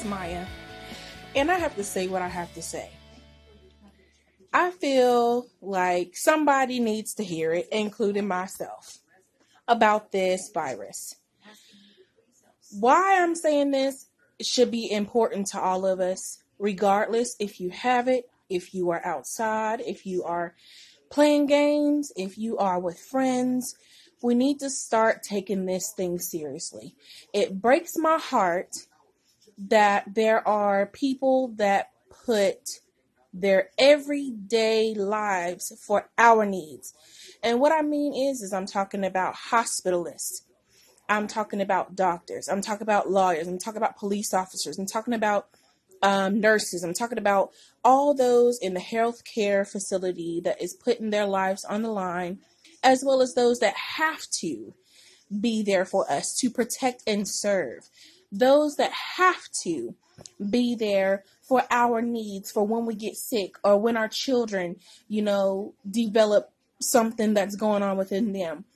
Maya, and I have to say what I have to say. I feel like somebody needs to hear it, including myself, about this virus. Why I'm saying this should be important to all of us, regardless if you have it, if you are outside, if you are playing games, if you are with friends. We need to start taking this thing seriously. It breaks my heart that there are people that put their everyday lives for our needs. And what I mean is I'm talking about hospitalists. I'm talking about doctors. I'm talking about lawyers. I'm talking about police officers. I'm talking about nurses. I'm talking about all those in the healthcare facility that is putting their lives on the line, as well as those that have to be there for us to protect and serve. Those that have to be there for our needs, for when we get sick or when our children, develop something that's going on within them.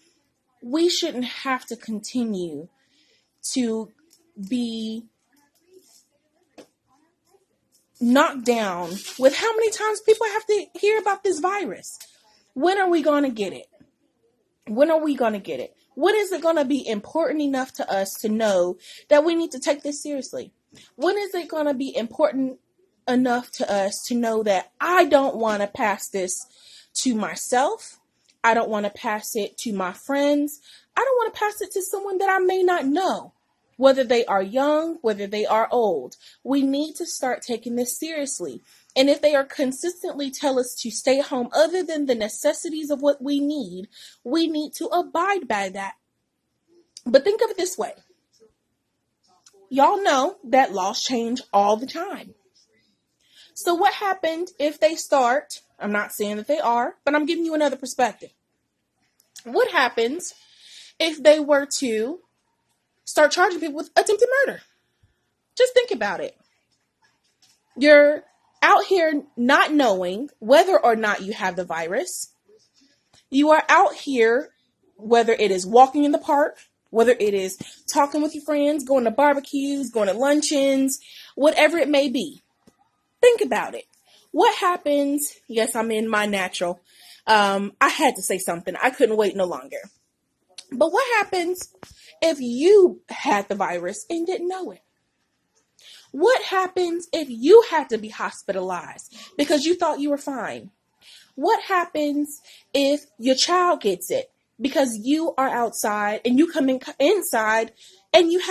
We shouldn't have to continue to be knocked down with how many times people have to hear about this virus. When are we going to get it? When are we going to get it? When is it going to be important enough to us to know that we need to take this seriously? When is it going to be important enough to us to know that I don't want to pass this to myself? I don't want to pass it to my friends. I don't want to pass it to someone that I may not know, whether they are young, whether they are old. We need to start taking this seriously. And if they are consistently tell us to stay home other than the necessities of what we need to abide by that. But think of it this way. Y'all know that laws change all the time. So what happened if they start, I'm not saying that they are, but I'm giving you another perspective. What happens if they were to start charging people with attempted murder? Just think about it. You're out here not knowing whether or not you have the virus. You are out here, whether it is walking in the park, whether it is talking with your friends, going to barbecues, going to luncheons, whatever it may be. Think about it. What happens? Yes, I'm in my natural. I had to say something. I couldn't wait no longer. But what happens if you had the virus and didn't know it? What happens if you had to be hospitalized because you thought you were fine? What happens if your child gets it because you are outside and you come inside and you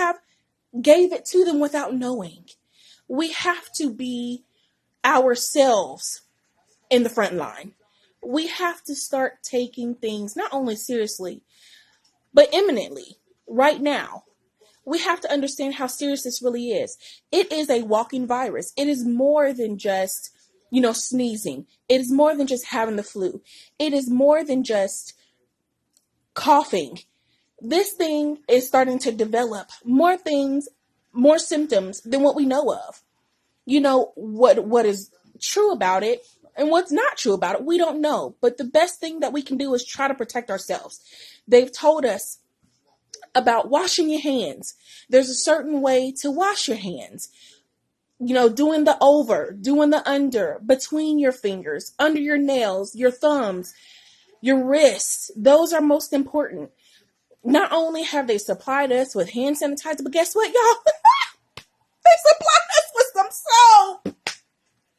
gave it to them without knowing? We have to be ourselves in the front line. We have to start taking things not only seriously, but imminently, right now. We have to understand how serious this really is. It is a walking virus. It is more than just, sneezing. It is more than just having the flu. It is more than just coughing. This thing is starting to develop more things, more symptoms than what we know of. What is true about it and what's not true about it, we don't know. But the best thing that we can do is try to protect ourselves. They've told us about washing your hands. There's a certain way to wash your hands. Doing the over, doing the under, between your fingers, under your nails, your thumbs, your wrists. Those are most important. Not only have they supplied us with hand sanitizer, but guess what, y'all? They supplied us with some soap.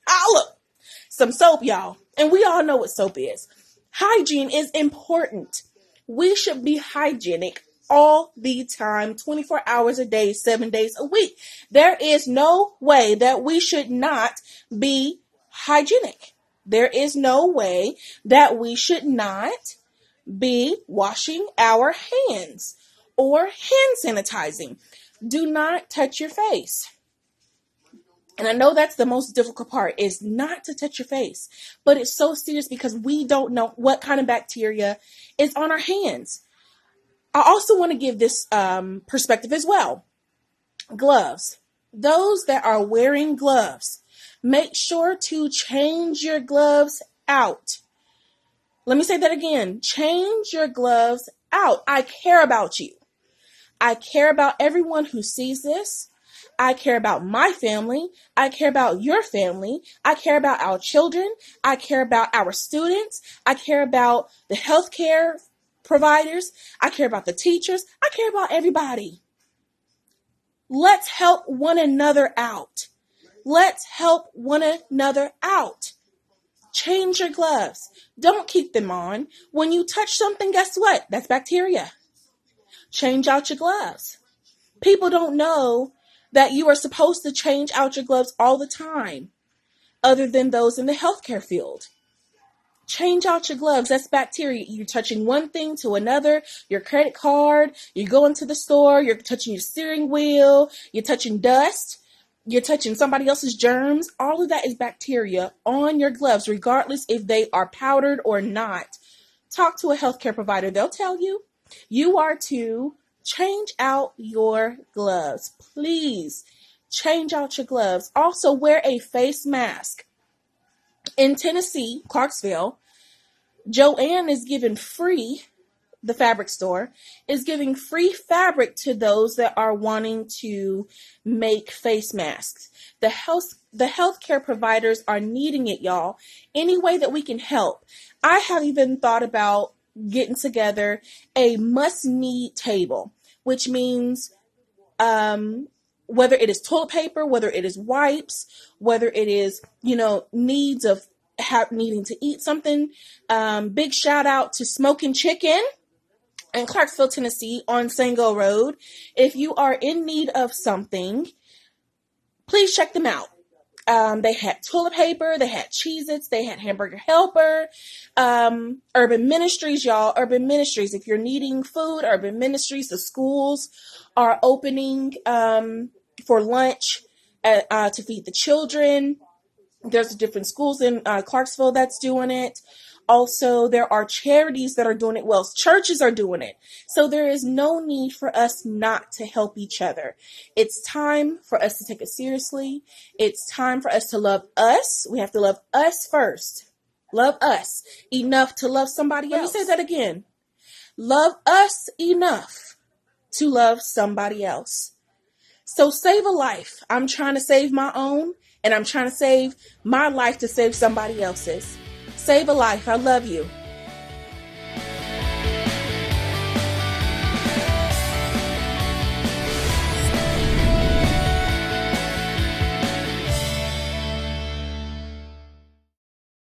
Holla. Some soap, y'all. And we all know what soap is. Hygiene is important. We should be hygienic all the time, 24 hours a day, 7 days a week. There is no way that we should not be hygienic. There is no way that we should not be washing our hands or hand sanitizing. Do not touch your face. And I know that's the most difficult part, is not to touch your face. But it's so serious because we don't know what kind of bacteria is on our hands. I also want to give this perspective as well. Gloves. Those that are wearing gloves, make sure to change your gloves out. Let me say that again. Change your gloves out. I care about you. I care about everyone who sees this. I care about my family. I care about your family. I care about our children. I care about our students. I care about the healthcare providers. I care about the teachers. I care about everybody. Let's help one another out. Let's help one another out. Change your gloves. Don't keep them on. When you touch something, guess what? That's bacteria. Change out your gloves. People don't know that you are supposed to change out your gloves all the time, other than those in the healthcare field. Change out your gloves. That's bacteria. You're touching one thing to another, your credit card, you go into the store, you're touching your steering wheel, you're touching dust, you're touching somebody else's germs. All of that is bacteria on your gloves, regardless if they are powdered or not. Talk to a healthcare provider. They'll tell you. You are to change out your gloves. Please change out your gloves. Also, wear a face mask. In Tennessee, Clarksville, Joann is giving free, the fabric store, is giving free fabric to those that are wanting to make face masks. The healthcare providers are needing it, y'all. Any way that we can help. I have even thought about getting together a must-need table, which means whether it is toilet paper, whether it is wipes, whether it is, needs of needing to eat something. Big shout out to Smoking Chicken in Clarksville, Tennessee on Sango Road. If you are in need of something, please check them out. They had toilet paper, they had Cheez-Its, they had Hamburger Helper, Urban Ministries, y'all. Urban Ministries, if you're needing food, Urban Ministries, the schools are opening for lunch to feed the children. There's different schools in Clarksville that's doing it. Also, there are charities that are doing it well. Churches are doing it. So there is no need for us not to help each other. It's time for us to take it seriously. It's time for us to love us. We have to love us first. Love us enough to love somebody else. Let me say that again. Love us enough to love somebody else. So save a life. I'm trying to save my own, and I'm trying to save my life to save somebody else's. Save a life. I love you.